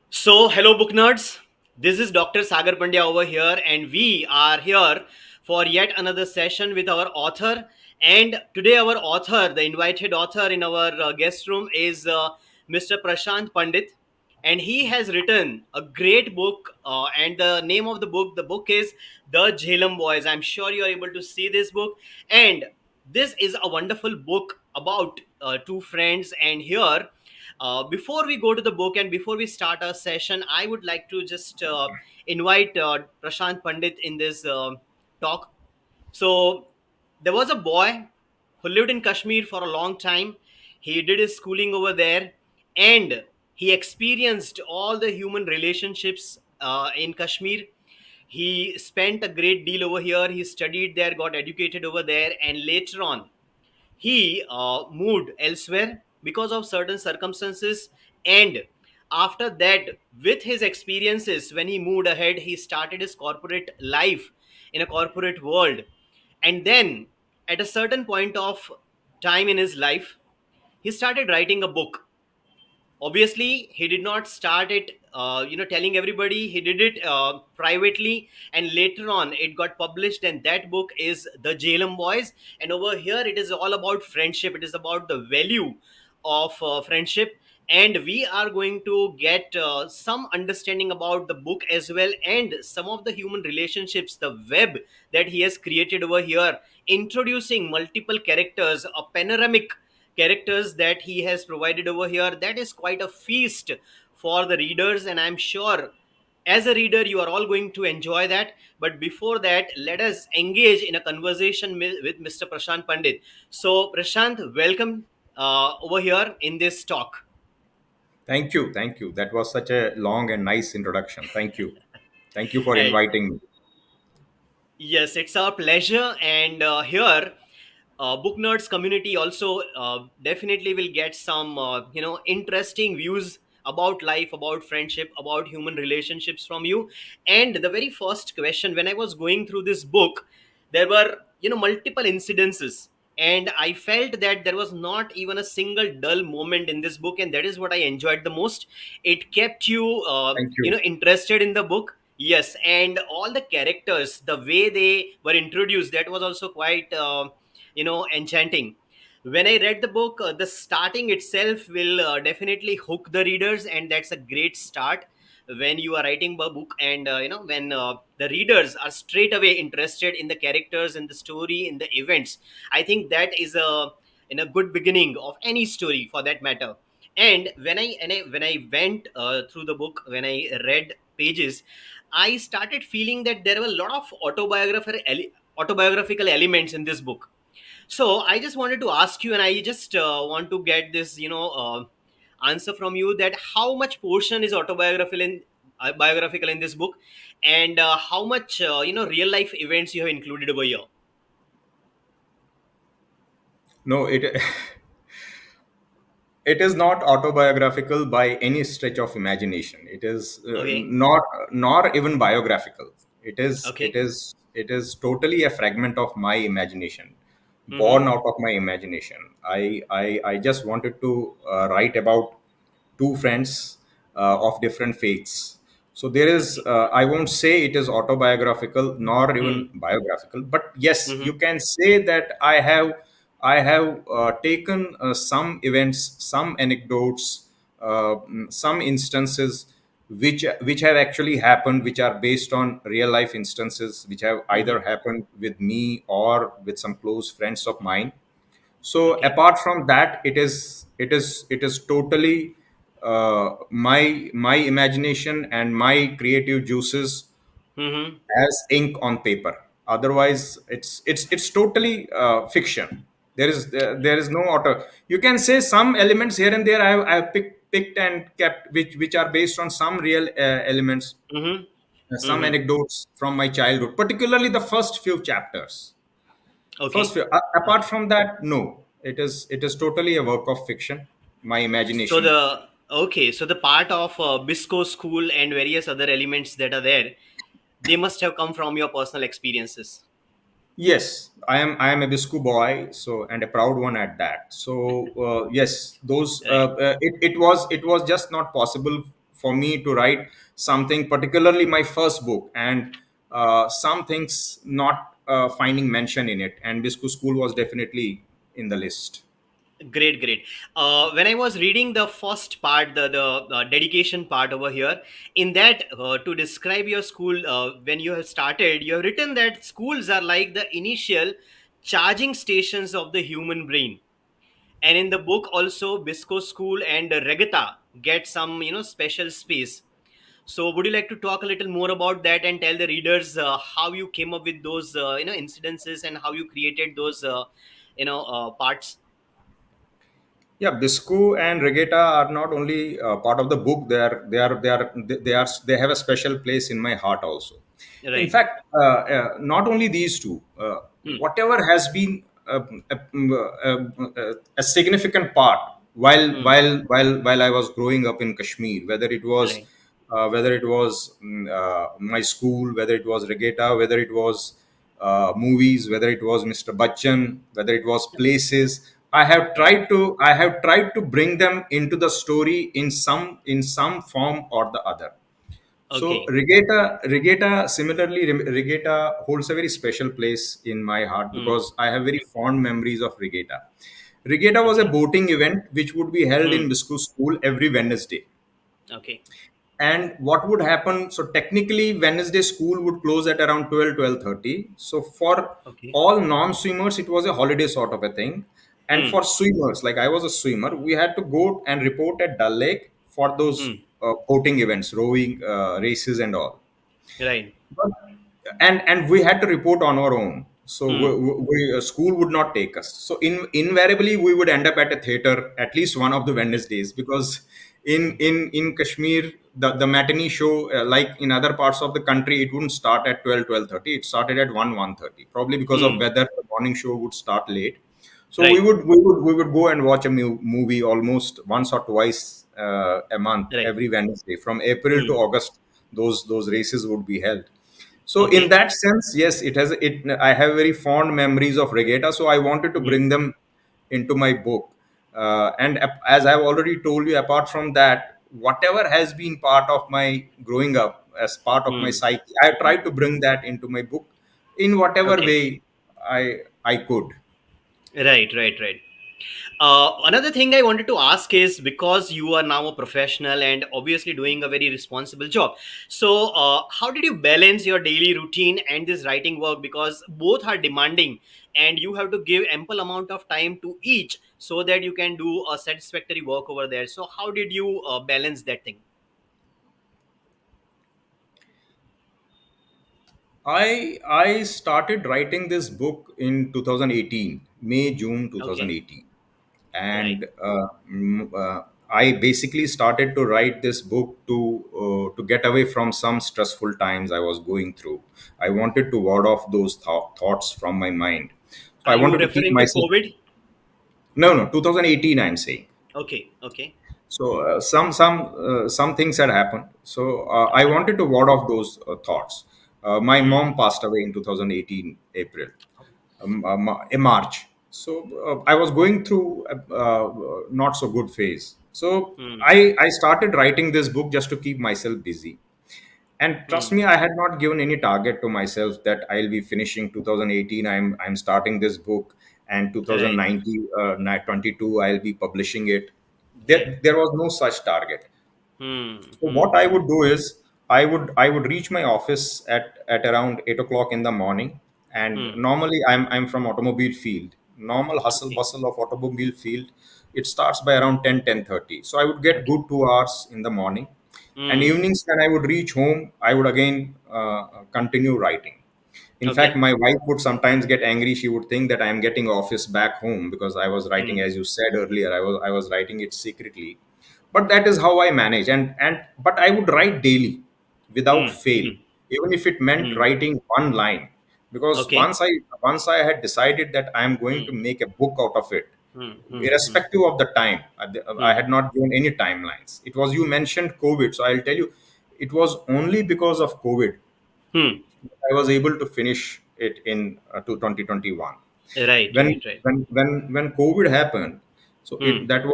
Hello, Booknerds. This is Dr. Sagar Pandya over here, and we are here for yet another session with our author. And today, our author, the invited author in our guest room, is Mr. Prashant Pandit, and he has written a great book. And the name of the book is The Jehlum Boys. I'm sure you are able to see this book, and this is a wonderful book about two friends. And here before we go to the book and before we start our session, I would like to just invite Prashant Pandit in this talk. So, there was a boy who lived in Kashmir for a long time. He did his schooling over there and he experienced all the human relationships in Kashmir. He spent a great deal over here. He studied there, got educated over there, and later on, he moved elsewhere because of certain circumstances. And after that, with his experiences, when he moved ahead, he started his corporate life in a corporate world. And then, at a certain point of time in his life, he started writing a book. Obviously, he did not start it telling everybody. He did it privately, and later on it got published, and that book is The Jehlum Boys. And over here it is all about friendship, it is about the value of friendship. And we are going to get some understanding about the book as well, and some of the human relationships, the web that he has created over here, introducing multiple characters, a panoramic characters that he has provided over here. That is quite a feast for the readers, and I'm sure as a reader you are all going to enjoy that. But before that, let us engage in a conversation with Mr. Prashant Pandit. So, Prashant, welcome over here in this talk. Thank you. Thank you. That was such a long and nice introduction. Thank you. Thank you for Hey, inviting me. yes, it's our pleasure. And here, Booknerds community also definitely will get some interesting views about life, about friendship, about human relationships from you. And the very first question, when I was going through this book, there were multiple incidences, and I felt that there was not even a single dull moment in this book, and that is what I enjoyed the most. It kept you Thank you. interested in the book. Yes, and all the characters, the way they were introduced, that was also quite enchanting. When I read the book, the starting itself will definitely hook the readers, and that's a great start when you are writing a book. And when the readers are straight away interested in the characters, in the story, in the events, I think that is a good beginning of any story for that matter. And when I went through the book, when I read pages, I started feeling that there were a lot of autobiographical elements in this book. So I just wanted to ask you, and I just want to get this, answer from you, that how much portion is autobiographical in biographical in this book, and how much real life events you have included over here. No, it is not autobiographical by any stretch of imagination. It is Okay. not nor even biographical. Okay. It is totally a fragment of my imagination, born Mm-hmm. out of my imagination. I just wanted to write about two friends of different faiths. So there is, Okay. I won't say it is autobiographical nor even Mm-hmm. biographical, but yes, you Mm-hmm. can say that I have taken some events, some anecdotes, some instances which have actually happened, which are based on real life instances, which have either Mm-hmm. happened with me or with some close friends of mine. So Okay. apart from that, it is totally my imagination and my creative juices Mm-hmm. as ink on paper. Otherwise, it's totally fiction. There is no auto. You can say some elements here and there I picked and kept, which are based on some real elements, Mm-hmm. some Mm-hmm. anecdotes from my childhood, particularly the first few chapters. First Okay. few. Apart from that, no. It is totally a work of fiction, my So imagination. the part of Bisco school and various other elements that are there, they must have come from your personal experiences. Yes, I am a Biscu boy, so and a proud one at that. So yes, those Right. it was just not possible for me to write something, particularly my first book, and some things not finding mention in it, and Biscu School was definitely in the list. Great, great. When I was reading the first part, the dedication part over here, in that to describe your school when you have started, you have written that schools are like the initial charging stations of the human brain. And in the book also, Bisco School and Regatta get some special space. So, would you like to talk a little more about that and tell the readers how you came up with those incidences and how you created those parts? Yeah, Biscu and Regatta are not only part of the book. They have a special place in my heart also. In Right. fact, not only these two, Hmm. whatever has been a significant part Hmm. while I was growing up in Kashmir, Right. whether it was my school, whether it was Regatta, whether it was movies, whether it was Mr. Bachchan, whether it was places. Right. I have tried to bring them into the story in some form or the other. So Okay. regatta holds a very special place in my heart Hmm. because I have very fond memories of regatta. Regatta was a Okay. boating event which would be held Hmm. in Biscu School every Wednesday. Okay. And what would happen? So technically, Wednesday school would close at around 12:30. So for Okay. all non-swimmers, it was a holiday sort of a thing. And Hmm. for swimmers, like I was a swimmer, we had to go and report at Dal Lake for those Hmm. boating events, rowing races and all. Right. But- and we had to report on our own, so Hmm. school would not take us. So invariably we would end up at a theater at least one of the Wednesdays, because in Kashmir, the matinee show, like in other parts of the country, it wouldn't start at 12:30. It started at 1:30, probably because of Hmm. weather. The morning show would start late. So Right. we would go and watch a movie almost once or twice a month, Right. every Wednesday from April to Hmm. August. Those races would be held. So in Okay. that sense, yes, it has it. I have very fond memories of regatta, so I wanted to Hmm. bring them into my book. As I've already told you, apart from that, whatever has been part of my growing up as part of my Hmm. psyche, I tried to bring that into my book in whatever Okay. way I could. Right. Right. Right. Another thing I wanted to ask is, because you are now a professional and obviously doing a very responsible job. So, how did you balance your daily routine and this writing work? Because both are demanding and you have to give ample amount of time to each so that you can do a satisfactory work over there. So, how did you balance that thing? I started writing this book in 2018, May June Okay. 2018, Right. and I basically started to write this book to get away from some stressful times I was going through. I wanted to ward off those thoughts from my mind. So I Are you wanted to keep referring to myself. COVID? No, 2018. I'm saying. Okay. Okay. So some things had happened. So I Okay. wanted to ward off those thoughts. My Hmm. mom passed away in 2018 April, in March. So I was going through not so good phase. So Hmm. I started writing this book just to keep myself busy. And trust Hmm. me, I had not given any target to myself that I'll be finishing 2018. I'm starting this book, and Right. 2019, 22, I'll be publishing it. Right. There was no such target. Hmm. So Hmm. what I Hmm. would do is I would reach my office at around 8 o'clock in the morning, and Hmm. normally I'm from automobile field. Normal hustle Okay. bustle of automobile field, it starts by around 10:30. So I would get Okay. good 2 hours in the morning, and Hmm. evenings when I would reach home, I would again continue writing. In fact, Okay. my wife would sometimes get angry. She would think that I am getting office back home because I was writing, Hmm. as you said earlier, I was writing it secretly. But that is how I manage. And but I would write daily without Hmm. fail, Hmm. even if it meant Hmm. writing one line. Because Okay. once I had decided that I am going to Hmm. make a book out of it, Hmm. Hmm. Hmm. irrespective of the time, I Hmm. had not given any timelines. It was, you mentioned COVID, so I'll tell you, it was only because of COVID Hmm. I was able to finish it in to 2021. Right. When Right. Right. when COVID happened, So it Hmm. that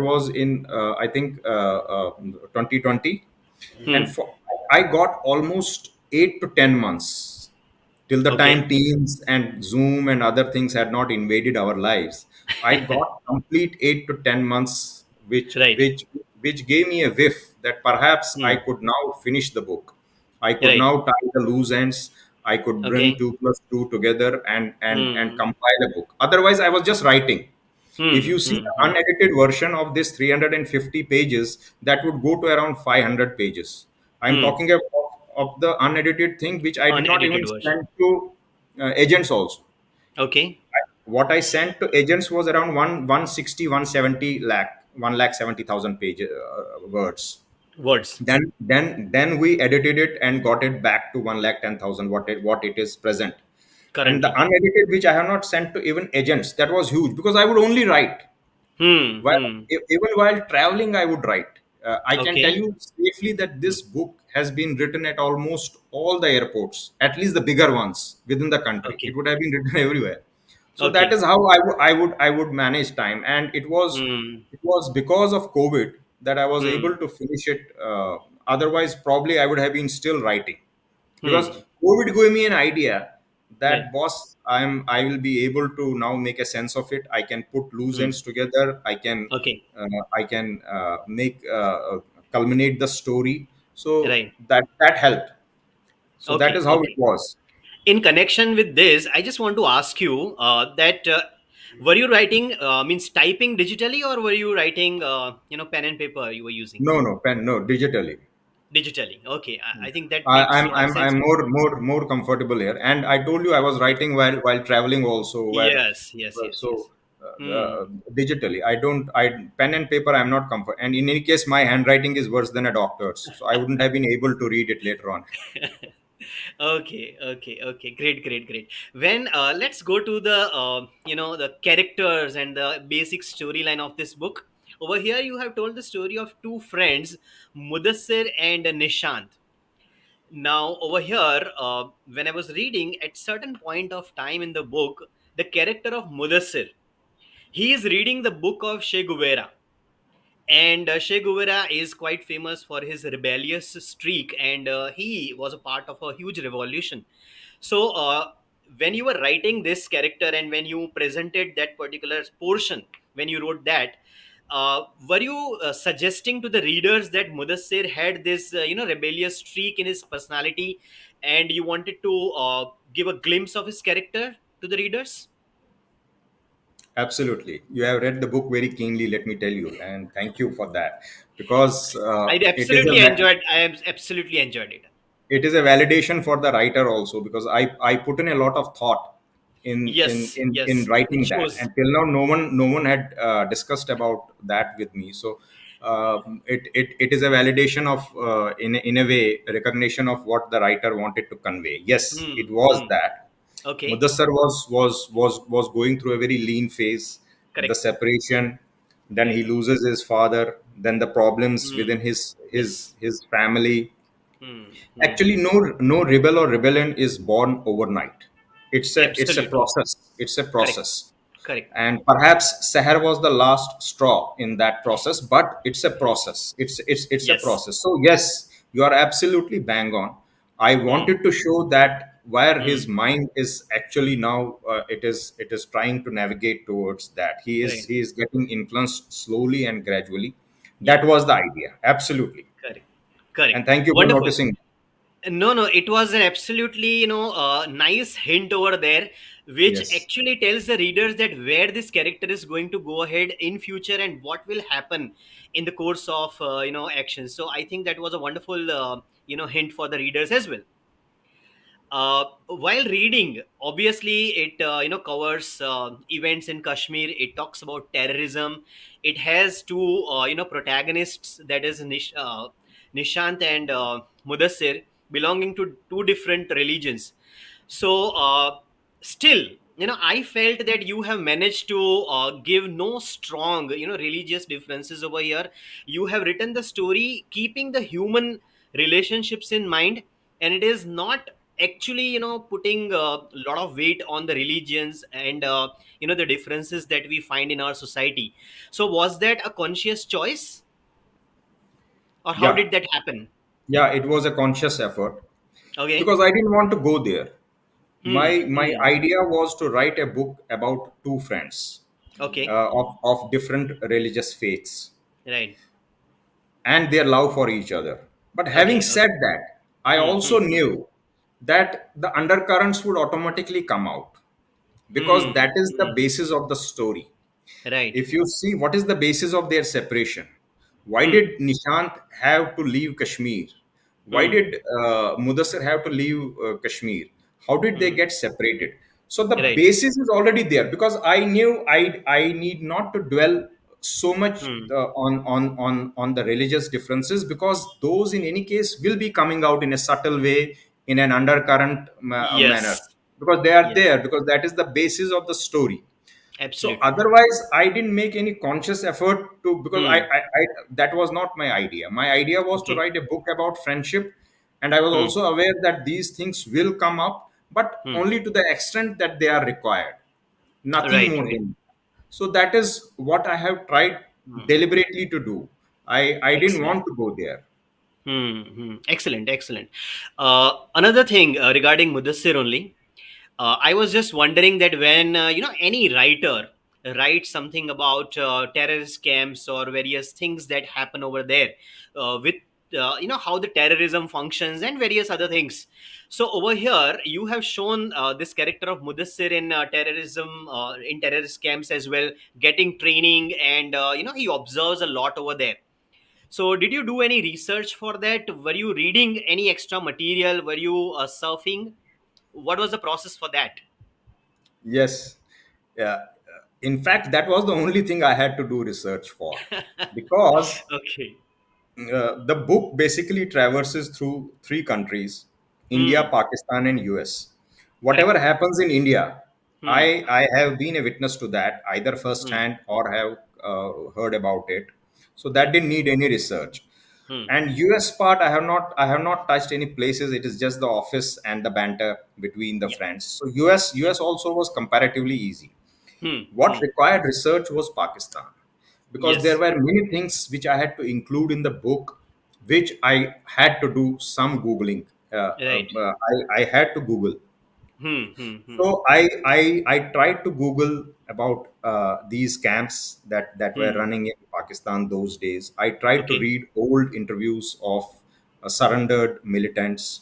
was in I think 2020, and Hmm. I got almost 8 to 10 months till the time Okay. Teams and Zoom and other things had not invaded our lives. So I got complete 8 to 10 months, Right. which gave me a whiff that perhaps I Hmm. could now finish the book. I could Right. now tie the loose ends. I could bring Okay. 2 plus 2 together and Hmm. compile a book. Otherwise, I was just writing. If Hmm. you see Hmm. the Hmm. unedited version of this 350 pages, that would go to around 500 pages. I'm Hmm. talking of the unedited thing, which I did not even Unedited version. send to agents also. Okay. What I sent to agents was around 160, 170 lakh, 1,70,000 page words. Words. Then we edited it and got it back to 1,10,000 what it is present. And the Currently. unedited, which I have not sent to even agents, that was huge because I would only write. Hmm. Hmm. Even while traveling, I would write. I can tell Okay. you safely that Hmm. this book has been written at almost all the airports, at least the bigger ones within the country. It Okay. would have been written everywhere. So that Okay. is how I would manage time, and Hmm. it was because of COVID that I was Hmm. able to finish it. Otherwise, probably I would have been still writing because Hmm. COVID gave me an idea Right. that boss, I will be able to now make a sense of it. I can put loose Hmm. ends together. Okay. I can make culminate the story. So Right. that helped. So that Okay. is how it Okay. was. In connection with this, I just want to ask you that were you writing means typing digitally, or were you writing pen and paper you were using No, pen, no, digitally. digitally? Okay, I think that makes a lot of sense. I'm more comfortable here. And I told you I was Right. writing while traveling also. Yes, yes, yes, So yes. Hmm. digitally, I don't. I pen and paper. I'm not comfort. And in any case, my handwriting is worse than a doctor's. So I wouldn't have been able to read it later on. Okay, okay, okay. Great, great, great. When let's go to the the characters and the basic storyline of this book. Over here, you have told the story of two friends, Mudassir and Nishant. Now, over here, when I was reading, at certain point of time in the book, the character of Mudassir, he is reading the book of Che Guvera, and Che Guvera is quite famous for his rebellious streak, and he was a part of a huge revolution. So, when you were writing this character and when you presented that particular portion, when you wrote that, were you suggesting to the readers that Mudassir had this, rebellious streak in his personality, and you wanted to give a glimpse of his character to the readers? Absolutely, you have read the book very keenly. Let me tell you, and thank you for that because I it is absolutely enjoyed. I am absolutely enjoyed it. a validation for the writer also because I put in a lot of thought Yes, in yes, it writing that, shows. and till now no one had discussed about that with me. So it is a validation of in a way recognition of what the writer wanted to convey. Yes, Hmm. it was Hmm. that Okay. Mudassar was going through a very lean phase, the Correct. separation, then he Right. loses his father, then the problems Hmm. within Yes. his family. Hmm. Hmm. Actually, no rebel or rebellion is born overnight. It's a Absolutely. process. It's a Correct. process. Correct. And perhaps Sahar was the last straw in that process, but it's a process. It's a Yes. process. So yes, you are absolutely bang on. I Hmm. wanted to show that where his Hmm. mind is actually now, it is trying to navigate towards that. Right. He is getting influenced slowly and gradually. Yeah. That was the idea. Absolutely. Correct. Correct. And thank you for Wonderful. noticing. No, no, it was an absolutely, nice hint over there, which Yes. actually tells the readers that where this character is going to go ahead in future and what will happen in the course of, action. So I think that was a wonderful, hint for the readers as well. While reading, obviously it covers events in Kashmir. It talks about terrorism. It has two protagonists, that is Nishant and Mudassir, belonging to two different religions. So still, I felt that you have managed to give no strong religious differences over here. You have written the story keeping the human relationships in mind, and it is not actually, putting a lot of weight on the religions and the differences that we find in our society. So was that a conscious choice, or how Yeah, did that happen? yeah, it was a conscious effort Okay. because I didn't want to go there. My Hmm. idea was to write a book about two friends Okay. of different religious faiths Right. and their love for each other. But having Okay. said Okay. that, I also Hmm. knew that the undercurrents would automatically come out because Hmm. that is the Hmm. basis of the story. Right. If you see what is the basis of their separation, why Hmm. did Nishant have to leave Kashmir? Why Hmm. did Mudassir have to leave Kashmir? How did they Hmm. get separated? So the Right. basis is already there because I knew I need not to dwell so much Hmm. on the religious differences because those in any case will be coming out in a subtle way in an undercurrent manner Yes. because they are Yes. there because that is the basis of the story. So Absolutely. otherwise, I didn't make any conscious effort to because Hmm. I that was not my idea. My idea was to Okay. write a book about friendship, and I was Hmm. also aware that these things will come up, but Hmm. only to the extent that they are required, nothing Right. more Right. than. So that is what I have tried Hmm. deliberately to do. I didn't Excellent. want to go there. Excellent. Excellent. Another thing regarding Mudassir only. I was just wondering that when any writer writes something about terrorist camps or various things that happen over there, with how the terrorism functions and various other things. So over here, you have shown this character of Mudassir in terrorism, in terrorist camps as well, getting training, and he observes a lot over there. So, did you do any research for that? Were you reading any extra material? Were you surfing? What was the process for that? Yes, yeah. In fact, that was the only thing I had to do research for, because Okay. the book basically traverses through three countries: India, Hmm. Pakistan, and US. Whatever Correct. happens in India, Hmm. I have been a witness to that either Hmm. firsthand or have heard about it. So that Right. didn't need any research. Hmm. And US part, I have not touched any places. It is just the office and the banter between the Yeah. friends. So US also was comparatively easy. Hmm. What Hmm. required research was Pakistan because there Yes. were many things which I had to include in the book, which I had to do some googling. Right. I had to Google. Hmm. Hmm. Hmm. So I tried to Google about these camps that were Hmm. running in Pakistan those days. I tried to Okay. read old interviews of surrendered militants.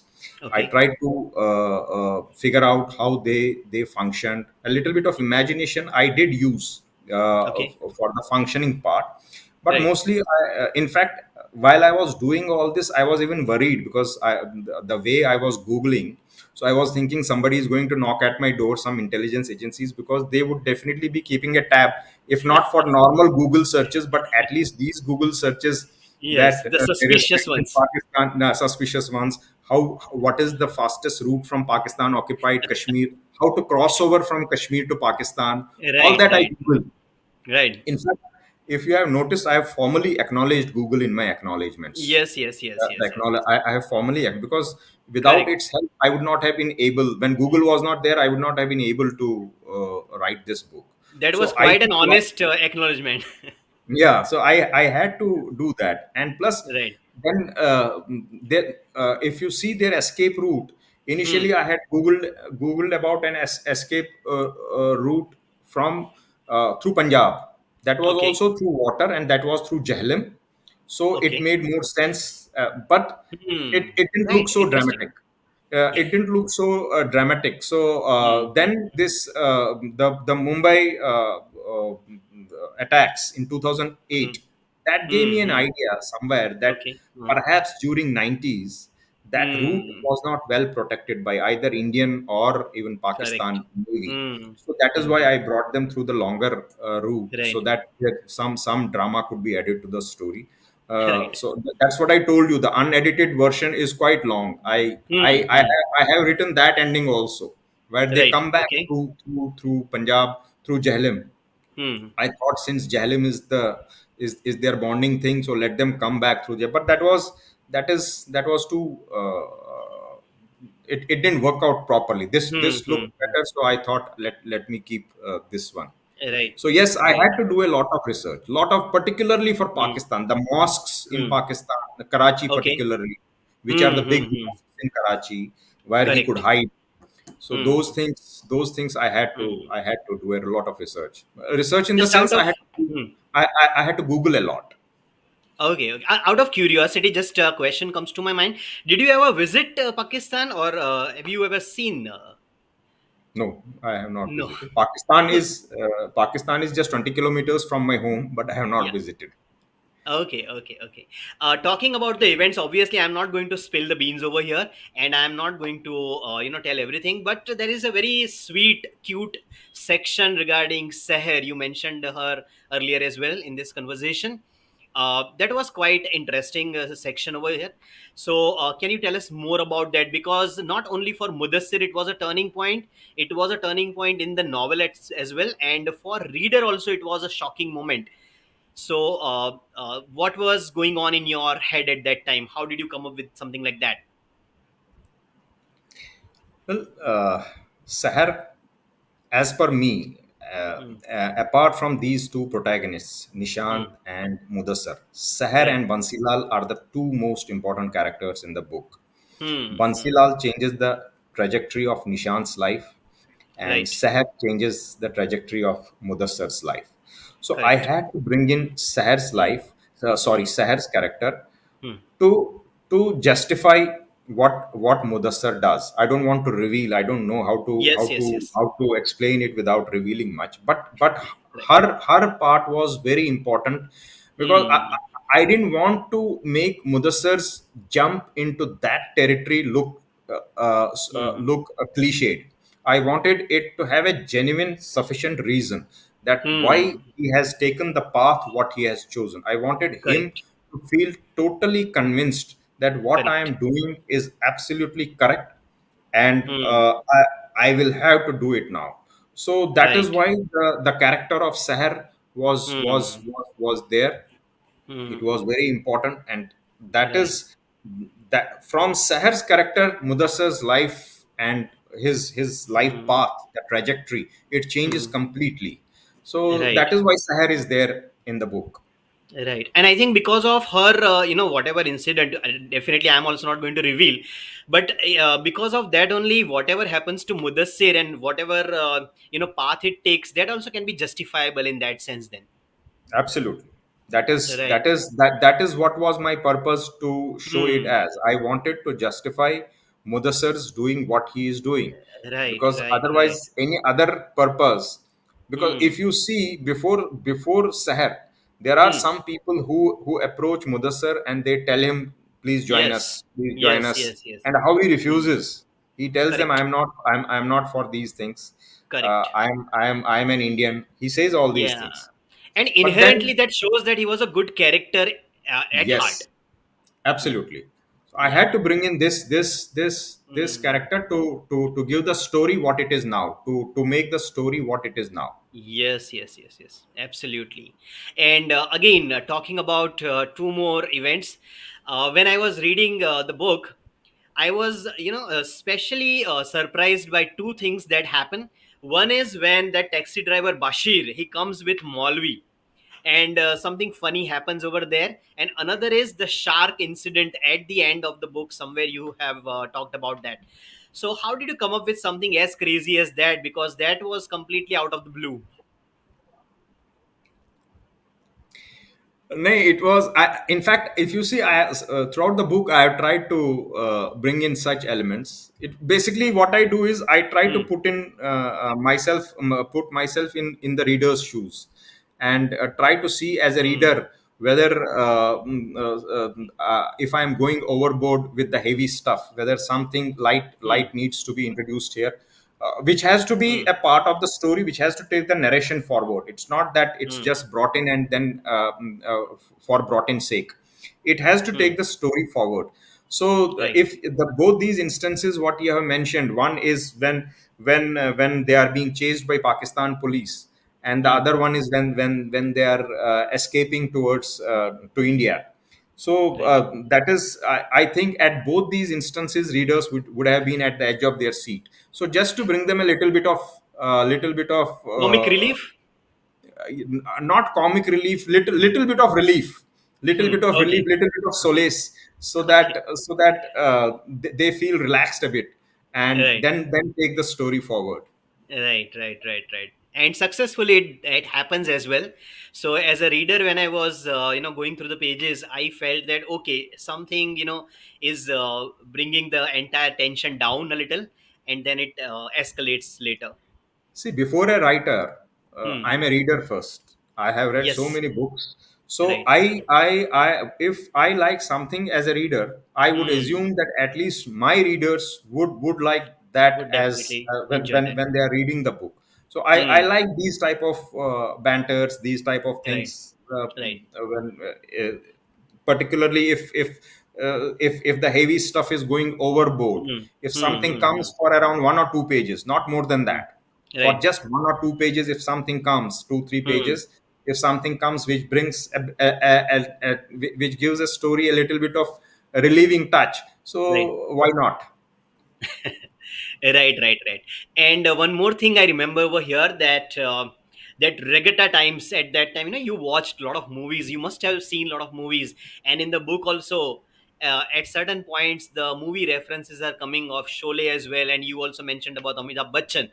I Okay. tried to figure out how they functioned. A little bit of imagination I did use Okay. for the functioning part, but Right. mostly, in fact, while I was doing all this, I was even worried because the way I was googling, so I was thinking somebody is going to knock at my door, some intelligence agencies, because they would definitely be keeping a tab, if not for normal Google searches, but at least these Google searches Yes. that The they suspicious restrict in ones. Pakistan, suspicious ones. What is the fastest route from Pakistan occupied Kashmir? How to cross over from Kashmir to Pakistan? All Right. that I Right. Googled. Right. In fact, if you have noticed, I have formally acknowledged Google in my acknowledgements. Yes. Yes. Yes. Yes. Yes. Yes. I have formally because without Correct. its help, I would not have been able. When Google was not there, I would not have been able to write this book. That was So I quite an did a lot. honest acknowledgement. Yeah, so I had to do that, and plus, Right. then there, if you see their escape route, Hmm. initially I had googled about an escape route from through Punjab. That was Okay. also through water, and that was through Jehlum. So it Okay. made more sense, but Hmm. it didn't look Right. so Interesting. dramatic. It didn't look so dramatic. So Hmm. then this the Mumbai attacks in Hmm. 2008, that gave Hmm. me an Hmm. idea somewhere that Okay. Hmm. perhaps during 90s that route Hmm. was not well protected by either Indian or even Correct. Pakistan Navy. Hmm. So that is why Hmm. I brought them through the longer route so Right. that some drama could be added to the story. Right. That's what I told you. The unedited version is quite long. Hmm. Hmm. I have written that ending also, where they Right. come back Okay. through Punjab through Jhelum. Hmm. I thought since Jhelum is their bonding thing, so let them come back through there. But that was too. it didn't work out properly. This Hmm. looked better, so I thought, let me keep this one. Right. So yes, I Right. had to do a lot of research, lot of, particularly for Hmm. Pakistan, the mosques in Hmm. Pakistan, the Karachi Okay. particularly, which are the Hmm. big Hmm. Hmm. mosques in Karachi, where he could Correct. hide. So Hmm. those things Hmm. I had to do a lot of research. Research in the Just out sense of I had to, hmm. I had to Google a lot. Okay, okay. Out of curiosity, just a question comes to my mind. Did you ever visit Pakistan, or have you ever seen? No, I have not No. visited. Pakistan is just 20 kilometers from my home, but I have not Yeah. visited. Okay, okay, okay. Talking about the events, obviously, I'm not going to spill the beans over here, and I'm not going to, tell everything. But there is a very sweet, cute section regarding Seher. You mentioned her earlier as well in this conversation. That was quite interesting section over here. So, can you tell us more about that? Because not only for Mudassir, it was a turning point. It was a turning point in the novel as well, and for reader also, it was a shocking moment. So, what was going on in your head at that time? How did you come up with something like that? Well, Sahar, as per me, Hmm. apart from these two protagonists, Nishant Hmm. and Mudassar, Sahar Right. and Bansilal are the two most important characters in the book. Hmm. Hmm. Bansilal changes the trajectory of Nishant's life, and Right. Sahar changes the trajectory of Mudassar's life. So I Correct. had to bring in Sahar's Hmm. life, Hmm. Sahar's character, Hmm. to justify what Mudassar does. I don't want to reveal. I don't know Yes. Yes. Yes. how to explain it without revealing much. But Correct. her part was very important, because Hmm. I didn't want to make Mudassar's jump into that territory Hmm. look cliched. I wanted it to have a genuine, sufficient reason that why Hmm. he has taken the path what he has chosen. I wanted him Correct. to feel totally convinced that what I Correct. am doing is absolutely correct, and Hmm. I will have to do it now. So that is Right. why the character of Sahar Hmm. was there. It Hmm. was very important, and that Right. is that from Sahar's character, Mudassar's life and his life Hmm. path, the trajectory, it changes Hmm. completely. So Right. that is why Sahar is there in the book. Right. And I think because of her, whatever incident, definitely I'm also not going to reveal, but because of that only, whatever happens to Mudassir and whatever, path it takes, that also can be justifiable in that sense then. Absolutely. Right. That is what was my purpose to show it Hmm. as. I wanted to justify Mudassar's doing what he is doing. Right. Because Right. Right. otherwise any other purpose, because Hmm. if you see before Sahar, there are Hmm. some people who approach Mudassar and they tell him, Yes. please join Yes. us. Yes. Yes. And how he Hmm. refuses. He tells them, Correct. I'm not for these things. Correct. I'm an Indian. He says all these Yeah. things. And But inherently, then, that shows that he was a good character at heart. yes, Hmm. absolutely. So I Yeah. had to bring in this Hmm. character to give the story what it is now, to make the story what it is now. Yes, yes, yes, yes, absolutely. And again, talking about two more events, when I was reading the book, I was, especially surprised by two things that happen. One is when that taxi driver Bashir he comes with Maulvi, and something funny happens over there. And another is the shark incident at the end of the book. Somewhere you have talked about that. So, how did you come up with something as crazy as that? Because that was completely out of the blue. No, it was. In fact, if you see, throughout the book, I have tried to bring in such elements. It basically what I do is I try to Hmm. put in put myself in the reader's shoes, and try to see as a Hmm. reader whether if I am going overboard with the heavy stuff, whether something Hmm. light needs to be introduced here, which has to be Hmm. a part of the story, which has to take the narration forward. It's not that it's Hmm. just brought in and then for brought in sake. It has to Hmm. take the story forward. So Right. if the both these instances what you have mentioned, one is when they are being chased by Pakistan police, and the Hmm. other one is when they are escaping towards to India. So Right. that is, I think, at both these instances, readers would have been at the edge of their seat. So just to bring them a little bit of Comic relief. not comic relief, little bit of relief, little bit of relief, Okay. little bit of solace, Okay. so that they feel relaxed a bit, and Right. then take the story forward. Right, right, right, right. And successfully, it happens as well. So, as a reader, when I was, going through the pages, I felt that okay, something, is bringing the entire tension down a little, and then it escalates later. See, before a writer, Hmm. I'm a reader first. I have read so Yes. many books. So Right. if I like something as a reader, I would Hmm. assume that at least my readers would like that Would as definitely enjoy that. when they are reading the book. So I Hmm. like these type of banters, these type of Right. things. Right. When particularly if the heavy stuff is going overboard, Hmm. if Hmm. something Hmm. comes for around 1 or 2 pages, not more than Hmm. that, for Right. just 1 or 2 pages, if something comes 2 3 Hmm. pages, if something comes which brings which gives a story a little bit of a relieving touch, Right. so why not? Right, right, right. And one more thing I remember over here, that regatta times, at that time, you watched a lot of movies. You must have seen a lot of movies, and in the book also, at certain points, the movie references are coming of Sholay as well. And you also mentioned about Amitabh Bachchan,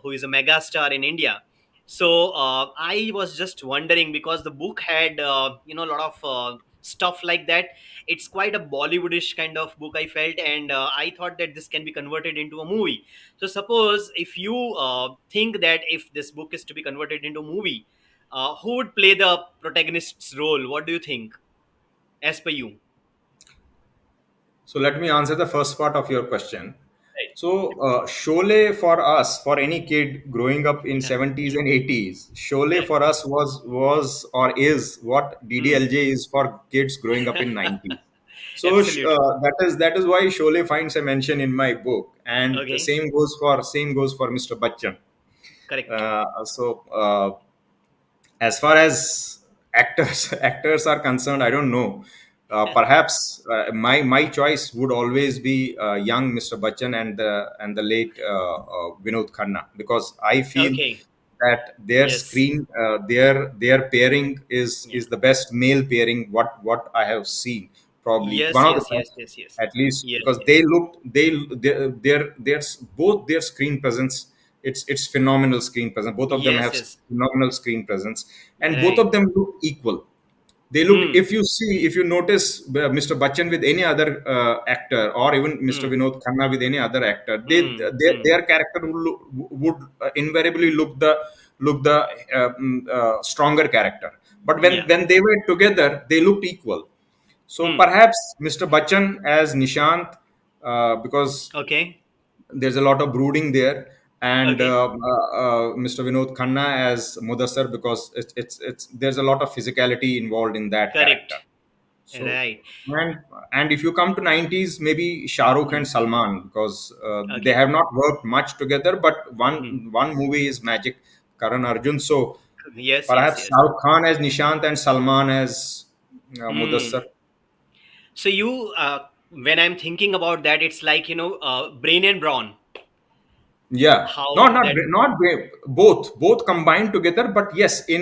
who is a megastar in India. So I was just wondering, because the book had a lot of stuff like that. It's quite a Bollywoodish kind of book, I felt, and I thought that this can be converted into a movie. So suppose if you think that if this book is to be converted into a movie, who would play the protagonist's role? What do you think, as per you? So let me answer the first part of your question. Right. So Sholay for us, for any kid growing up in Yeah. 70s and 80s, Sholay Correct. for us was or is what Hmm. DDLJ is for kids growing up in 90s. So Absolutely. that is why Sholay finds a mention in my book, and the Okay. same goes for Mr. Bachchan. Correct. So as far as actors are concerned, I don't know. Perhaps my choice would always be young Mr. Bachchan and the late Vinod Khanna, because I feel Okay. that Yes. their pairing Yeah. is the best male pairing what I have seen, probably Yes. one of the Yes. Yes. best, Yes. Yes. at least, Yes. because Yes. their both their screen presence, it's phenomenal screen presence. Both of them Yes. have Yes. phenomenal screen presence, and both Right. of them look equal. They look, Hmm. if you notice Mr. Bachchan with any other actor, or even Mr. Hmm. Vinod Khanna with any other actor, Hmm. Hmm. their character would invariably look the stronger character. But Yeah. when they were together, they looked equal. So Hmm. perhaps Mr. Bachchan as Nishant, because Okay. there's a lot of brooding there, and Okay. Mr. Vinod Khanna as Mudassar, because it's there's a lot of physicality involved in that Correct. character. So Right. and if you come to 90s, maybe Shah Rukh Hmm. and Salman, because they Okay. have not worked much together, but Hmm. one movie is magic, Karan Arjun. So Yes. Yes. perhaps Yes. Shah Rukh Khan as Nishant and Salman as Mudassar. Hmm. So when I'm thinking about that, it's like brain and brawn. Yeah, How that. both combined together. But yes, in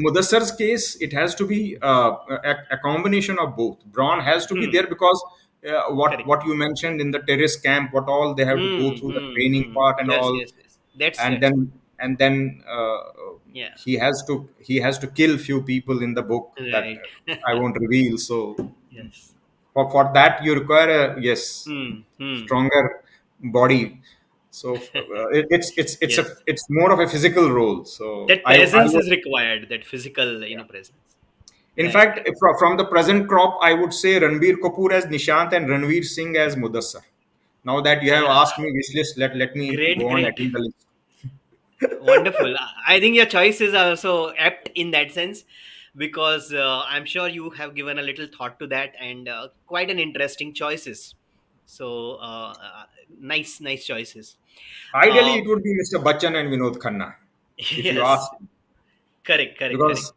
Mudassar's case, it has to be a combination of both. Brawn has to be Hmm. there, because Correct. what you mentioned in the terrorist camp, what all they have to go Hmm. through, the Hmm. training Hmm. part and Yes. all, Yes. Yes. That's and that's. then Yeah. he has to kill few people in the book that Right. I won't reveal. So Yes. for that you require a, yes, Hmm. Hmm. stronger body. So Yes. it's more of a physical role. So That I presence would, is required. That physical, yeah. presence. In Right. fact, if from the present crop, I would say Ranbir Kapoor as Nishant and Ranveer Singh as Mudassar. Now that you have Yeah. asked me wish list, let me Great. go on Great. adding the list. Wonderful. I think your choices are also apt in that sense, because I'm sure you have given a little thought to that, and quite an interesting choices. So nice, nice choices. Ideally, Uh, it would be Mr. Bachchan and Vinod Khanna, if you yes. ask me, Correct. Correct. Correct. because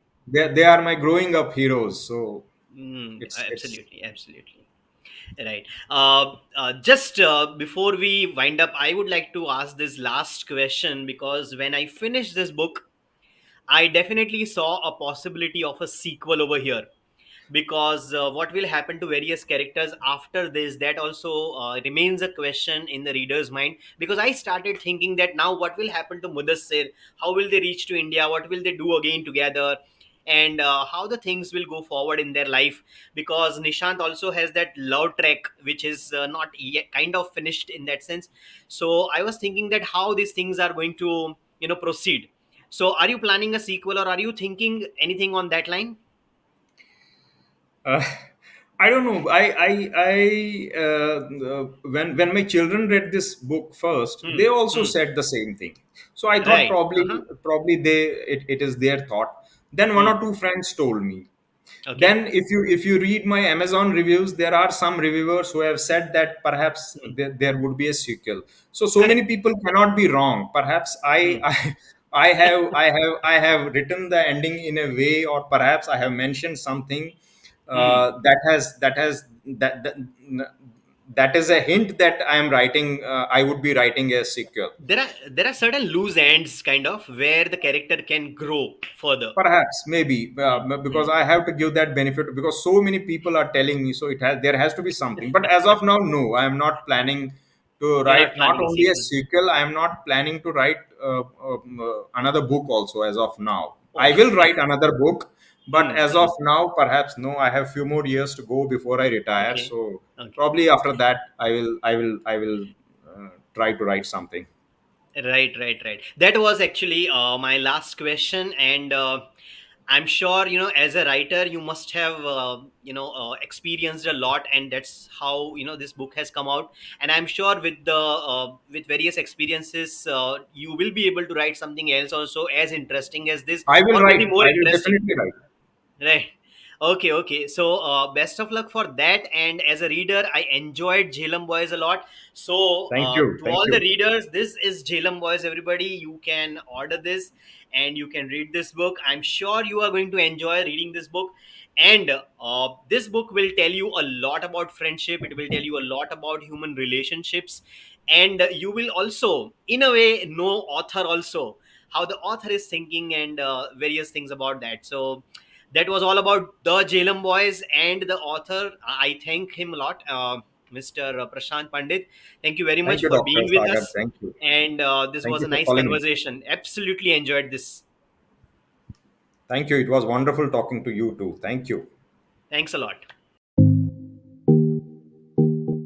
they are my growing up heroes. So It's Absolutely, absolutely. Right. Just before we wind up, I would like to ask this last question, because when I finished this book, I definitely saw a possibility of a sequel over here, because what will happen to various characters after this, that also remains a question in the reader's mind, because I started thinking that now what will happen to Mudassir, how will they reach to India, what will they do again together, and how the things will go forward in their life, because Nishant also has that love track which is not yet kind of finished in that sense. So I was thinking that how these things are going to proceed. So are you planning a sequel, or are you thinking anything on that line? uh, I don't know. When my children read this book first, they also Hmm. said the same thing. So I thought Right. probably Uh-huh. probably it is their thought. Then one or Hmm. two friends told me. Okay. Then if you read my Amazon reviews, there are some reviewers who have said that perhaps Hmm. there would be a sequel. So many Correct. people cannot be wrong. Perhaps Hmm. I have written the ending in a way, or perhaps I have mentioned something Hmm. that is a hint that I am writing. I would be writing a sequel. There are certain loose ends kind of where the character can grow further. Perhaps, maybe, Hmm. because Hmm. I have to give that benefit, because so many people are telling me, so there has to be something. But as of now, no, I am not planning to You're not write not planning a only a sequel. sequel. I am not planning to write another book also as of now. I will Okay. write another book, but Hmm. as Hmm. of now, perhaps no. I have few more years to go before I retire. Okay. So Okay. probably after that, I will try to write something. Right, right, right. That was actually my last question, and I'm sure as a writer, you must have experienced a lot, and that's how this book has come out. And I'm sure with the with various experiences, you will be able to write something else also as interesting as this, I will or write. maybe more I will interesting. definitely write. Right. Okay, okay. So, best of luck for that. And as a reader, I enjoyed Jehlum Boys a lot. So, Thank you. to Thank all the you. readers, this is Jehlum Boys, everybody. You can order this and you can read this book. I'm sure you are going to enjoy reading this book. And this book will tell you a lot about friendship, it will tell you a lot about human relationships. And you will also, in a way, know author also, how the author is thinking, and various things about that. So, that was all about the Jehlum Boys and the author. I thank him a lot, Mr. Prashant Pandit. Thank you very Thank much you, for Dr. being with Sagar. us. Thank you. And this Thank was you a for nice calling me. conversation. Absolutely enjoyed this. Thank you. It was wonderful talking to you too. Thank you. Thanks a lot.